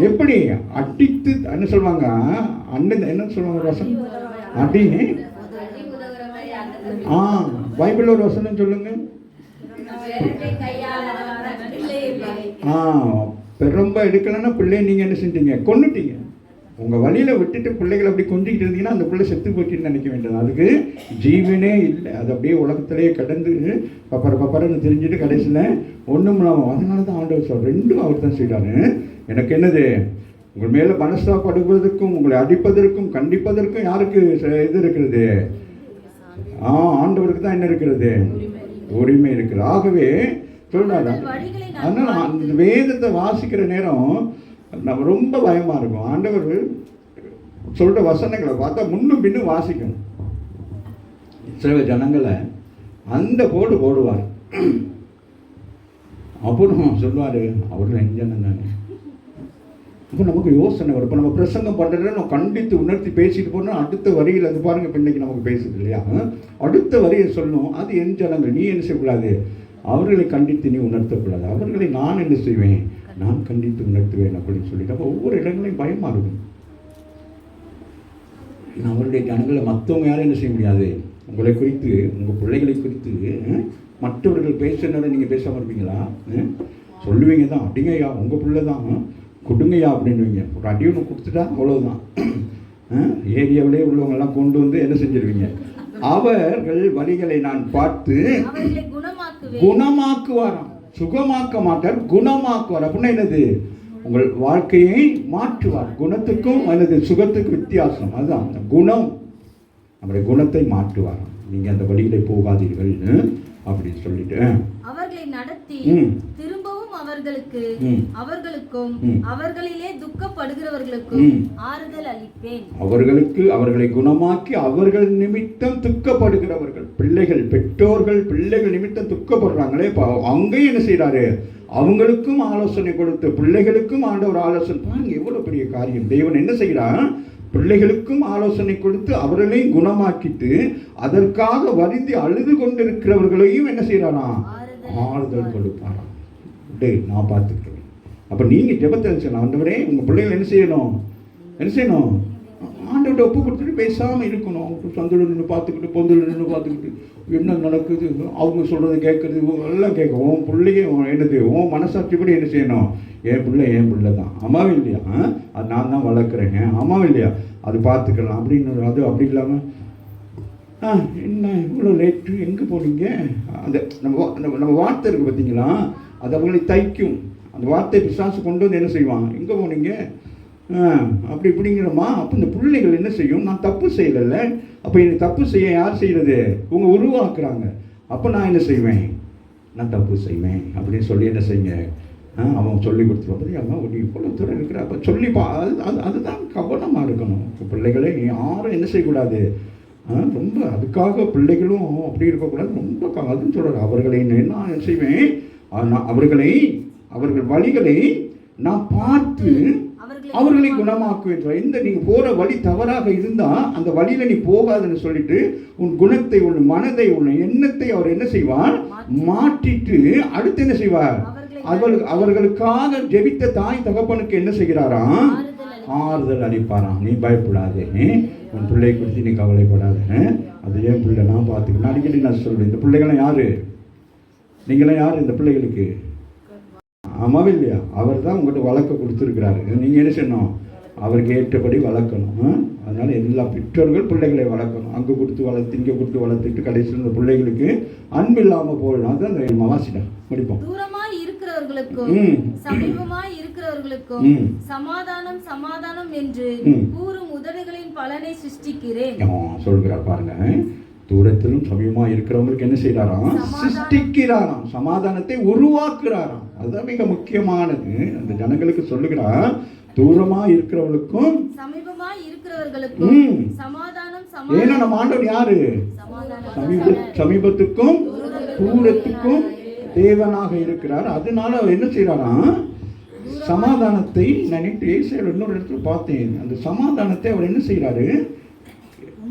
எப்படி? அடித்து என்ன சொல்லுவாங்க? அண்ணன் என்ன சொல்லுவாங்க? வசனம் அடி. பைபிள் ஒரு வசனம் சொல்லுங்க. ரொம்ப எடுக்கலன்னா பிள்ளைய நீங்க என்ன செஞ்சீங்க? கொன்னுட்டீங்க. உங்க வழியில விட்டுட்டு பிள்ளைகளை அப்படி கொஞ்சிக்கிட்டு இருந்தீங்கன்னா அந்த பிள்ளை செத்து போச்சுன்னு நினைக்க வேண்டியது. அதுக்கு ஜீவனே இல்லை. அது அப்படியே உலகத்திலேயே கடந்து பப்பரன்னு தெரிஞ்சுட்டு கடைசியில் ஒன்றும் இல்லாமல். அதனால தான் ஆண்டவர் சொல்ற, ரெண்டும் அவர் தான் செய்கிறாரு. எனக்கு என்னது? உங்கள் மேலே மனஸ்தாபடுவதற்கும் உங்களை அடிப்பதற்கும் கண்டிப்பதற்கும் யாருக்கு இது இருக்கிறது? ஆண்டவருக்கு தான் என்ன இருக்கிறது? உரிமை இருக்கிறது. ஆகவே சொல்றாரு. அதனால அந்த வேதத்தை வாசிக்கிற நேரம் நம்ம ரொம்ப பயமாக இருக்கும். ஆண்டவர் சொல்கிற வசனங்களை பார்த்தா முன்னும் பின்னும் வாசிக்கணும். சில ஜனங்களை அந்த போடுவார். அப்புறம் சொல்லுவார், அவர்கள் எஞ்சனம் தானே. அப்போ நமக்கு யோசனை வரும். இப்போ நம்ம பிரசங்கம் பண்ணுறதுல நம்ம கண்டித்து உணர்த்தி பேசிட்டு போனால் அடுத்த வரியில் அது பாருங்கள், இப்போ இன்றைக்கி நமக்கு பேசுது இல்லையா? அடுத்த வரியை சொல்லணும். அது என் ஜனங்கள், நீ என்ன செய்யக்கூடாது? அவர்களை கண்டித்து நீ உணர்த்தக்கூடாது. அவர்களை நான் என்ன செய்வேன்? நான் கண்டித்து உணர்த்துவேன் அப்படின்னு சொல்லிட்டு. அப்போ ஒவ்வொரு இடங்களையும் பயமாக இருக்கும். அவருடைய ஜனங்களை மற்றவங்க யாரும் என்ன செய்ய முடியாது. உங்களை குறித்து, உங்கள் பிள்ளைகளை குறித்து மற்றவர்கள் பேசுனதை நீங்கள் பேசாமல் இருப்பீங்களா? சொல்லுவீங்க தான், அடிங்கய்யா உங்கள் பிள்ளை தான், கொடுங்கய்யா அப்படின்னுவீங்க. ஒரு அடி ஒன்று கொடுத்துட்டா அவ்வளோதான். ஏரியாவிலே உள்ளவங்கெல்லாம் கொண்டு வந்து என்ன செஞ்சிருவீங்க? அவர்கள் வழிகளை நான் பார்த்து குணமாக்குவாராம். சுகமாக்க மாட்டார், குணமாக்குவார். அப்படின்னா என்னது? உங்கள் வாழ்க்கையை மாற்றுவார். குணத்துக்கும் அல்லது சுகத்துக்கும் வித்தியாசம். அதுதான் குணம். நம்முடைய குணத்தை மாற்றுவாராம். நீங்கள் அந்த வழியிலே போகாதீர்கள் அப்படின்னு சொல்லிட்டு அவர்களை நடத்தி திரும்பவும் அவர்களுக்கும் அவர்களிலே துக்கப்படுகிறவர்களுக்கும் ஆறுதல் அளிப்பேன். அவர்களை குணமாக்கி அவர்கள் நிமித்தம் துக்கப்படுகிறவர்கள், பிள்ளைகள், பெற்றோர்கள் பிள்ளைகள் நிமித்தம் துக்கப்படுறாங்களே, அங்கேயும் என்ன செய்யறாரு? அவங்களுக்கும் ஆலோசனை கொடுத்து பிள்ளைகளுக்கும் ஆண்டவர் ஆலோசனை. பாருங்க எவ்வளவு பெரிய காரியம். தேவன் என்ன செய்கிறார்? பிள்ளைகளுக்கும் ஆலோசனை கொடுத்து அவர்களையும் குணமாக்கிட்டு அதற்காக வருந்தி அழுது கொண்டிருக்கிறவர்களையும் என்ன செய்யறாராம்? ஆறுதல் கொடுப்பாராம். நான் பார்த்துக்கிறேன். அப்போ நீங்கள் ஜெபத்தை செய்யணும். ஆண்டவரே உங்கள் பிள்ளைகள் என்ன செய்யணும்? ஆண்டவர்கிட்ட ஒப்பு கொடுத்துட்டு பேசாமல் இருக்கணும். அவங்க சந்தில் நின்று பார்த்துக்கிட்டு பொந்தில் நின்று பார்த்துக்கிட்டு என்ன நடக்குது, அவங்க சொல்கிறத கேட்குறது எல்லாம் கேட்கும். உன் பிள்ளைய என்னது? உன் மனசாட்சிப்படி என்ன செய்யணும்? என் பிள்ளை தான். அம்மாவே இல்லையா? அது நான் தான் வளர்க்குறேங்க. அம்மாவே இல்லையா? அது பார்த்துக்கலாம் அப்படின்னு. அது அப்படி இல்லாமல் என்ன இவ்வளோ லேட்டு, எங்கே போனீங்க? அந்த நம்ம வார்த்தை இருக்குது பார்த்தீங்களா? அது அவங்களை தைக்கும். அந்த வார்த்தை பிசாசு கொண்டு வந்து என்ன செய்வான்? எங்கே போனீங்க அப்படி இப்படிங்கிறமா. அப்போ இந்த பிள்ளைகள் என்ன செய்யும்? நான் தப்பு செய்யலை. அப்போ எனக்கு தப்பு செய்ய யார் செய்கிறது? உங்க உருவாக்குறாங்க. அப்போ நான் என்ன செய்வேன்? நான் தப்பு செய்வேன் அப்படின்னு சொல்லி என்ன செய்யுங்க? அவன் சொல்லி கொடுத்துருவான். அவன் ஒரு இவ்வளோ தூரம் இருக்கிற அப்போ சொல்லி அதுதான் கவனமாக இருக்கணும். பிள்ளைகளை யாரும் என்ன செய்யக்கூடாது? ரொம்ப அதுக்காக பிள்ளைகளும் அப்படி இருக்கக்கூடாது. ரொம்ப அதுன்னு சொல்கிறார். அவர்களை நான் என்ன செய்வேன்? அவர்கள் வழிகளை நான் பார்த்து அவர்களை குணமாக்குவேன். எந்த நீங்க போற வழி தவறாக இருந்தா அந்த வழியில நீ போகாதுன்னு சொல்லிட்டு உன் குணத்தை, உன் மனதை, உன் எண்ணத்தை அவர் என்ன செய்வார்? மாற்றிட்டு அடுத்து என்ன செய்வார்? அவர்களுக்காக ஜெபித்த தாய் தகப்பனுக்கு என்ன செய்கிறாராம்? ஆறுதல் அளிப்பாராம். நீ பயப்படாதே, உன் பிள்ளை குறித்து நீ கவலைப்படாத, அது ஏன் பிள்ளை நான் பார்த்துக்கணும். அடிக்கடி நான் சொல்றேன், இந்த பிள்ளைகளாம் யாரு? நீங்களாம் யாரு இந்த பிள்ளைகளுக்கு? ஆமாவே இல்லையா? அவர் தான் உங்கள்கிட்ட வளர்க்க கொடுத்துருக்கிறாரு. நீங்கள் என்ன செய்யணும்? அவருக்கு ஏற்றபடி வளர்க்கணும். அதனால எல்லா பெற்றோர்கள் பிள்ளைகளை வளர்க்கணும். அங்கே கொடுத்து வளர்த்து இங்கே கொடுத்து வளர்த்துட்டு கடைசியில் இந்த பிள்ளைகளுக்கு அன்பு இல்லாமல் போயிடும். அதுதான் அந்த வாசிடம் முடிப்போம். தூரமாய் இருக்கிறவர்களுக்கும் சமீபமாய் இருக்கிறவர்களுக்கும் சமாதானம் சமாதானம் என்று கூறும் உதடுகளின் பலனை சிருஷ்டிக்கிறேன் சொல்கிறார் பாருங்க. தூரத்திலும் சமயமாக இருக்கிறவங்களுக்கு என்ன செய்யறாராம்? சிருஷ்டிக்கிறாராம், சமாதானத்தை உருவாக்குறாராம். அதுதான் மிக முக்கியமானது. அந்த ஜனங்களுக்கு சொல்லுகிறார், தூரமா இருக்கிறவர்களுக்கும் சமீபமாய் இருக்கிறவர்களுக்கும் சமாதானம். ஏன்னா நம்ம ஆண்டவர் யாரு? சமீபத்துக்கும் தூரத்துக்கும் தேவனாக இருக்கிறார். அதனால அவர் என்ன செய்யறாராம்? சமாதானத்தை நினைத்து இன்னொரு இடத்துல பார்த்தேன். அந்த சமாதானத்தை அவர் என்ன செய்யறாரு?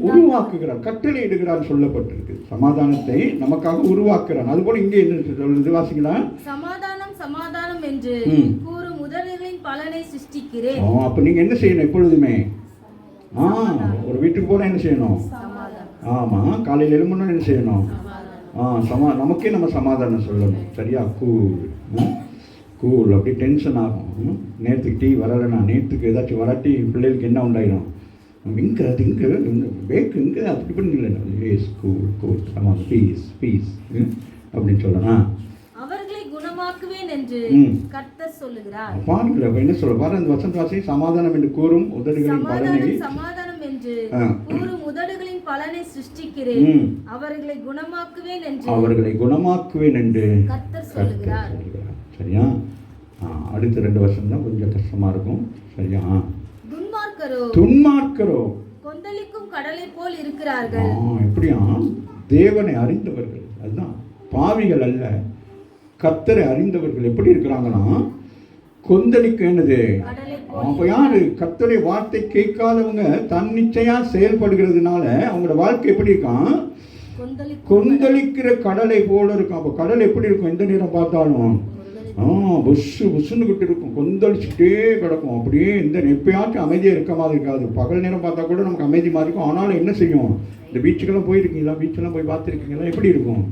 உருவாக்குகிறார், கட்டளை இடுகிறார் சொல்லப்பட்டிருக்கு. சமாதானத்தை நமக்காக உருவாக்குறார். அதுபோல இங்கே என்ன சொல்லுது வாசிங்களா? சமாதானம் சமாதானம் என்று கூறும் உதடுகளின் பலனை சிருஷ்டிக்கிறேன். அப்ப நீங்க என்ன செய்யணும்? எப்பொழுதுமே ஒரு வீட்டுக்கு போனா என்ன செய்யணும்? ஆமா, காலையில் எழும்பணும் என்ன செய்யணும்? நமக்கே நம்ம சமாதானம் சொல்லணும். சரியா? கூல் அப்படி டென்ஷன் ஆகும். நேற்றுக்கு டீ வரலைன்னா, நேற்றுக்கு ஏதாச்சும் வராட்டி பிள்ளைகளுக்கு என்ன உண்டாயிடும்? இங்கே அது இங்கே பேக்கு இங்கே அப்படி பண்ணல. கூல் சமாதானம், பீஸ் அப்படின்னு சொல்லலாம். அவர்களை குணமாக்குவேன் என்று கர்த்தர் சொல்லுகிறார். பாருங்க என்ன சொல்ல பாரு, அந்த வசந்த வாசி சமாதானம் என்று கூறும் உதடுகளின் பலனை, சமாதானம் என்று கூறும் உதடுகளின் பலனை சிருஷ்டிக்கிறேன், அவர்களை குணமாக்குவேன் என்று கர்த்தர் சொல்லுகிறார். சரியா? அடுத்த 2 வருஷம் தான் கொஞ்சம் கஷ்டமா இருக்கும். சரியா? துன்மார்க்கரோ கொந்தளிக்கும் கடலை போல் இருக்கிறார்கள். எப்படியா? தேவனை அறிந்தவர்கள், அதுதான் பாவிகள் அல்ல, கர்த்தரை அறிந்தவர்கள் எப்படி இருக்கிறாங்கன்னா கொந்தளிக்க என்னது? அப்ப யாரு? கர்த்தரை வார்த்தை கேட்காதவங்க தன்னிச்சையா செயல்படுகிறதுனால அவங்களோட வாழ்க்கை எப்படி இருக்கான்? கொந்தளிக்கிற கடலை போல இருக்கும். அப்ப கடல் எப்படி இருக்கும்? எந்த நேரம் பார்த்தாலும் புஷ்ஷுன்னுக்கிட்டு இருக்கும், கொந்தளிச்சுட்டே கிடக்கும். அப்படியே இந்த எப்பயாச்சும் அமைதியாக இருக்க மாதிரி இருக்காது. பகல் நேரம் பார்த்தா கூட நமக்கு அமைதி மாதிரி இருக்கும். ஆனாலும் என்ன செய்யும்? இந்த பீச்சுக்கெல்லாம் போயிருக்கீங்களா? பீச்செல்லாம் போய் பார்த்துருக்கீங்களா? எப்படி இருக்கும்?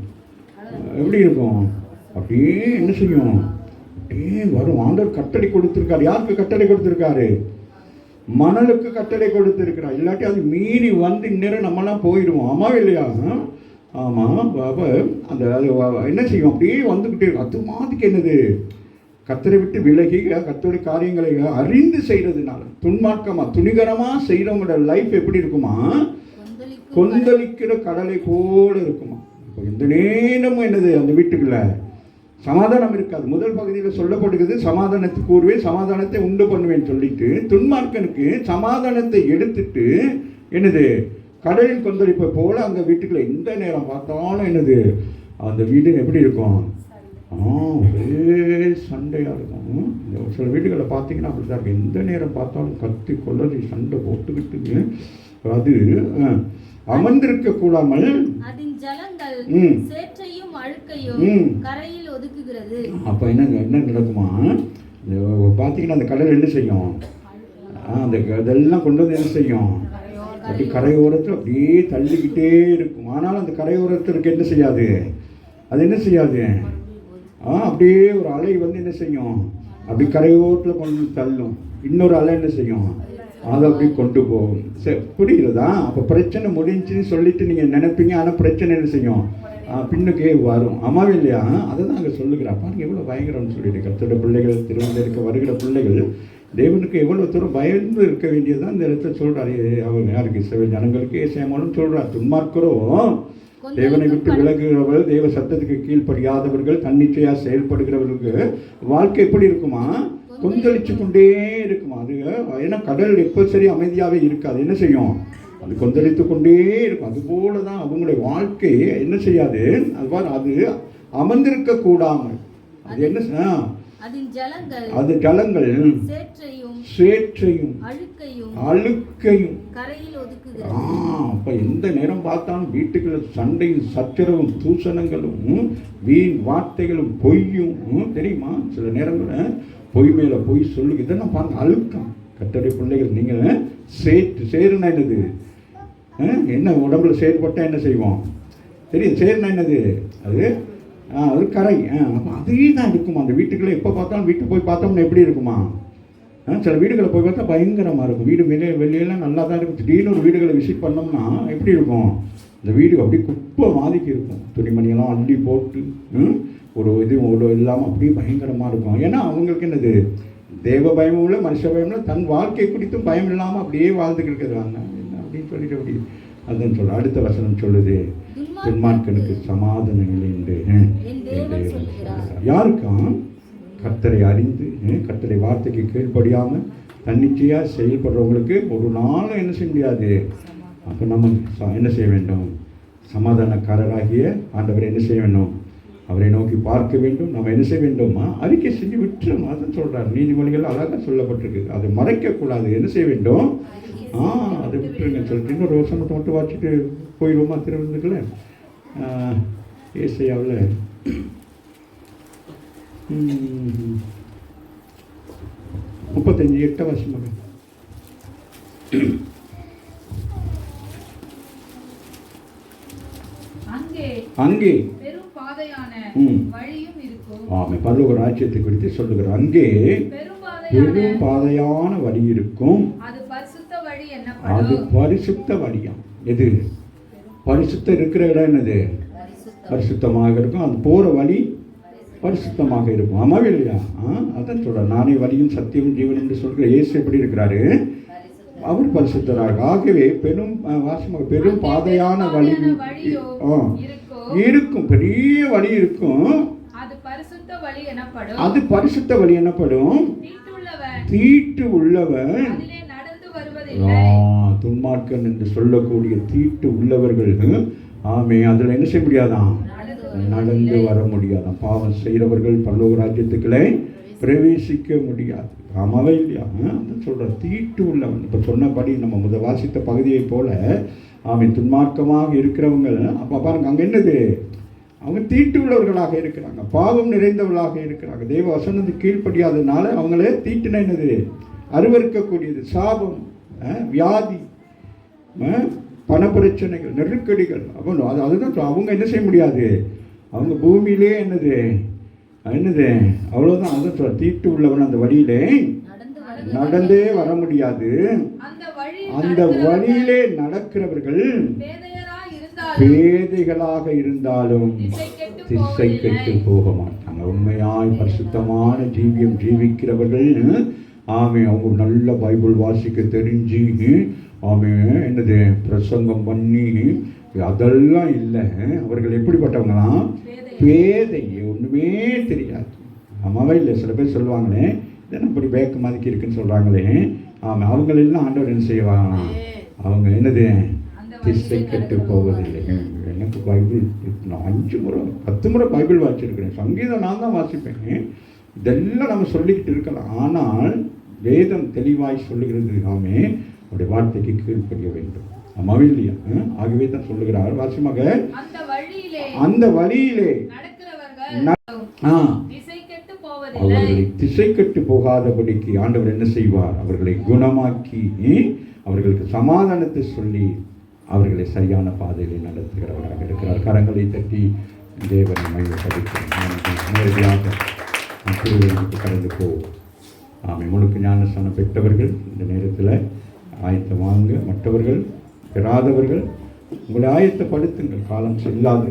அப்படியே என்ன செய்யும்? அப்படியே வரும். ஆண்டவர் கட்டளை கொடுத்துருக்காரு. யாருக்கு கட்டளை கொடுத்துருக்காரு? மணலுக்கு கட்டளை கொடுத்துருக்கிறார். இல்லாட்டி அது மீறி வந்து இந்நேரம் நம்மளாம் போயிடுவோம். ஆமாவே இல்லையா? ஆமாம். அப்போ அந்த அது என்ன செய்யும்? அப்படியே வந்துக்கிட்டே இருக்கும். அது மாதிரிக்கு என்னது? கர்த்தரை விட்டு விலகி கர்த்தருடைய காரியங்களை அறிந்து செய்கிறதுனால துன்மார்க்கமாக துணிகரமாக செய்கிறவங்களோட லைஃப் எப்படி இருக்குமா? கொந்தளிக்கிற கடலை போல இருக்குமா? இப்போ இந்த நேரமும் என்னது? அந்த வீட்டுக்குள்ள சமாதானம் இருக்காது. முதல் பகுதியில் சொல்லப்படுகிறது, சமாதானத்துக்கு கூறுவேன், சமாதானத்தை உண்டு பண்ணுவேன்னு சொல்லிட்டு துன்மார்க்கனுக்கு சமாதானத்தை எடுத்துட்டு என்னது? கடலின் கொந்தளிப்பை போல அந்த வீட்டுக்குள்ள எந்த நேரம் பார்த்தாலும் என்னது? அந்த வீடு எப்படி இருக்கும்? ஒரே சண்டையாக இருக்கும். சில வீடுகளை பார்த்தீங்கன்னா அப்படி தான் இருக்கும். எந்த நேரம் பார்த்தாலும் கத்தி கொள்ளி சண்டை போட்டுக்கிட்டு அது அமர்ந்திருக்க கூடாமல் அப்ப என்ன நடக்குமா? பார்த்தீங்கன்னா அந்த கடல் என்ன செய்யும்? அந்த இதெல்லாம் கொண்டு வந்து என்ன செய்யும்? அப்படி கரையோரத்தில் அப்படியே தள்ளிக்கிட்டே இருக்கும். ஆனால் அந்த கரையோரத்திற்கு என்ன செய்யாது? அது என்ன செய்யாது? அப்படியே ஒரு அலை வந்து என்ன செய்யும்? அப்படி கரையோரத்தில் கொண்டு தள்ளும். இன்னொரு அலை என்ன செய்யும்? அதை அப்படி கொண்டு போகும். சரி, புரியுறதா? அப்போ பிரச்சனை முடிஞ்சுன்னு சொல்லிட்டு நீங்கள் நினைப்பீங்க. ஆனால் பிரச்சனை என்ன செய்யும்? பின்னுக்கே வரும். ஆமாவே இல்லையா? அதை தான் அங்கே சொல்லுகிறா. பாருங்க எவ்வளோ பயங்கரம்னு சொல்லிட்டு. கர்த்தருடைய பிள்ளைகள், திருவள்ளுவருக்கு வருகிற பிள்ளைகள் தேவனுக்கு எவ்வளோ தூரம் பயந்து இருக்க வேண்டியதுதான் இந்த இடத்துல சொல்கிறார். அவங்க யாருக்கு? இஸ்ரவேல் ஜனங்களுக்கு ஏசாயாவும் சொல்கிறார், துன்மார்க்கரோ தேவனை விட்டு விலகுகிறவர்கள், தேவ சத்தத்துக்கு கீழ்ப்படியாதவர்கள், தன்னிச்சையாக செயல்படுகிறவர்களுக்கு வாழ்க்கை எப்படி இருக்குமா? கொந்தளிச்சு கொண்டே இருக்குமா? அது ஏன்னா கடல் எப்போ சரி அமைதியாகவே இருக்காது. என்ன செய்யும்? அது கொந்தளித்து கொண்டே இருக்கும். அதுபோல தான் அவங்களுடைய வாழ்க்கை என்ன செய்யாது? அது அமர்ந்திருக்க கூடாமல் அது என்ன அதன் ஜலங்கள் சேற்றையும் அழுக்கையும் கரையில் ஒதுக்குகிறது. அப்ப எந்த நேரம் பார்த்தாலும் வீட்டுக்குள்ள சண்டையும் சச்சரவும் தூஷணங்களும் வீண் வார்த்தைகளும் பொய்யும் தெரியுமா? சில நேரங்கள பொய் மேல பொய் சொல்லு, இதெல்லாம் பாருங்க அழுக்கம். கர்த்தருடைய பிள்ளைகள், நீங்க சேருனா என்னது? என்ன உடம்புல செயற்பட்டா என்ன செய்வோம் தெரியும்? சேருனா என்னது? அது கரை. அப்போ அதே தான் இருக்குமா அந்த வீட்டுக்குள்ளே. எப்போ பார்த்தாலும் வீட்டுக்கு போய் பார்த்தோம்னா எப்படி இருக்குமா? சில வீடுகளை போய் பார்த்தா பயங்கரமாக இருக்கும். வீடு வெளியெல்லாம் நல்லா தான் இருக்கும். திடீர்னு ஒரு வீடுகளை விசிட் பண்ணோம்னா எப்படி இருக்கும்? இந்த வீடு அப்படியே குப்பை மாதிரிக்கு இருக்கும். துணிமணியெல்லாம் அள்ளி போட்டு ஒரு இல்லாமல் அப்படியே பயங்கரமாக இருக்கும். ஏன்னா அவங்களுக்கு என்னது? தேவ பயமும் இல்லை, மனுஷ பயமும் இல்லை, தன் வாழ்க்கை குறித்தும் பயம் இல்லாமல் அப்படியே வாழ்ந்துக்கிட்டு இருக்கிறாங்க அப்படின்னு சொல்லிட்டு அப்படி அதுன்னு சொல்ல. அடுத்த வசனம் சொல்லுது, துன்மார்க்கனுக்கு சமாதானம் இல்லை என்று யாருக்கும்? கர்த்தரை அறிந்து கர்த்தரை வார்த்தைக்கு கீழ்ப்படியாமல் தன்னிச்சையாக செயல்படுறவங்களுக்கு ஒரு நாளும் என்ன செய்ய முடியாது. அப்போ நம்ம என்ன செய்ய வேண்டும்? சமாதானக்காரராகிய ஆண்டவரை என்ன செய்ய வேண்டும்? அவரை நோக்கி பார்க்க வேண்டும். நம்ம என்ன செய்ய வேண்டுமா? அறிக்கை செஞ்சு விட்டுறோம். அதான் சொல்கிறார். நீதிமொழிகள் அழகாக சொல்லப்பட்டிருக்கு. அதை மறைக்கக்கூடாது. என்ன செய்ய வேண்டும்? அதை விட்டுருங்க சொல்லிட்டு இன்னொரு வசனத்தை மட்டும் வாசிட்டு போயிடுவோமா? திருவந்துக்குள்ள ஏசையாவில் 35:8 வசனம். அங்கே பரலோக ராஜ்யத்தை குறித்து சொல்லுகிறார். அங்கே பெரும் பாதையான வழி இருக்கும். அது பரிசுத்த வழியாம். எது? பரிசுத்தம் இருக்கிற இடம் என்னது? பரிசுத்தமாக இருக்கும். அது போற வழி பரிசுத்தமாக இருக்கும். ஆமாவே இல்லையா? அதான் சொல்ற. நானே வழியும் சத்தியமும் ஜீவன் என்று சொல்கிற இயேசு எப்படி இருக்கிறாரு? அவர் பரிசுத்தராக. ஆகவே பெரும் பாதையான வழி இருக்கும். பெரிய வழி இருக்கும். அது பரிசுத்த வழி எனப்படும். தீட்டு உள்ளவன் துன்மார்க்கன் என்று சொல்லக்கூடிய தீட்டு உள்ளவர்கள் அதில் என்ன செய்ய முடியாதான்? நடந்து வர முடியாதான். பாவம் செய்கிறவர்கள் பரலோக ராஜ்யத்துக்களை பிரவேசிக்க முடியாது. ஆமாவே இல்லையா? அதான் சொல்ற. தீட்டு உள்ளவன். இப்போ சொன்னபடி நம்ம வாசித்த பகுதியை போல துன்மார்க்கமாக இருக்கிறவங்க அப்போ பாருங்க, அங்கே என்னது? அவங்க தீட்டு உள்ளவர்களாக இருக்கிறாங்க, பாவம் நிறைந்தவர்களாக இருக்கிறாங்க. தெய்வ வசனத்துக்கு கீழ்ப்படியாததுனால அவங்களே தீட்டுனா என்னது? அருவருக்கக்கூடியது, சாபம், வியாதி, பணப்பிரச்சனைகள், நெருக்கடிகள். அப்போ அதுதான் அவங்க என்ன செய்ய முடியாது. அவங்க பூமியிலே என்னது அவ்வளோதான். அதான் தீட்டு உள்ளவன் அந்த வழியிலே நடந்தே வர முடியாது. அந்த வழியிலே நடக்கிறவர்கள் பேதைகளாக இருந்தாலும் திசை கெட்டு போக மாட்டாங்க. உண்மையாய் பரிசுத்தமான ஜீவியம் ஜீவிக்கிறவர்கள் அவங்க நல்ல பைபிள் வாசிக்க தெரிஞ்சு என்னது பிரசங்கம் பண்ணி அதெல்லாம் இல்லை. அவர்கள் எப்படிப்பட்டவங்களாம்? பேதை, ஒன்றுமே தெரியாது. ஆமாவே இல்லை? சில பேர் சொல்லுவாங்களே, இதெல்லாம் இப்படி பேக்கு மாதிரிக்கு இருக்குன்னு சொல்கிறாங்களே. அவங்களெல்லாம் ஆண்டவர் என்ன செய்வாங்க? அவங்க என்னது? திசை கெட்டு போவதில்லை. எனக்கு பைபிள் 5 முறை 10 முறை பைபிள் வாசிச்சிருக்கிறேன். சங்கீதம் நான் தான் வாசிப்பேன். இதெல்லாம் நம்ம சொல்லிக்கிட்டு இருக்கலாம். ஆனால் வேதம் தெளிவாய் சொல்லுகிறது, அவருடைய வார்த்தைக்கு கீழ்ப்படிய வேண்டும். ஆமாவே இல்லையா? ஆகவே தான் சொல்லுகிறார் வாசியமாக, அந்த வழியிலே அவர்களை திசை கெட்டு போகாதபடிக்கு ஆண்டவர் என்ன செய்வார்? அவர்களை குணமாக்கி அவர்களுக்கு சமாதானத்தை சொல்லி அவர்களை சரியான பாதையில் நடத்துகிறவராக இருக்கிறார். கரங்களை தட்டி தேவனை மையப்படுத்தும் நேரடியாக கடந்து போவோம். முழுக்க ஞானஸ்தானம் பெற்றவர்கள் இந்த நேரத்தில் ஆயத்தமாங்க. மற்றவர்கள் பெறாதவர்கள் உங்களை ஆயத்தப்படுத்துங்கள். காலம் செல்லாது.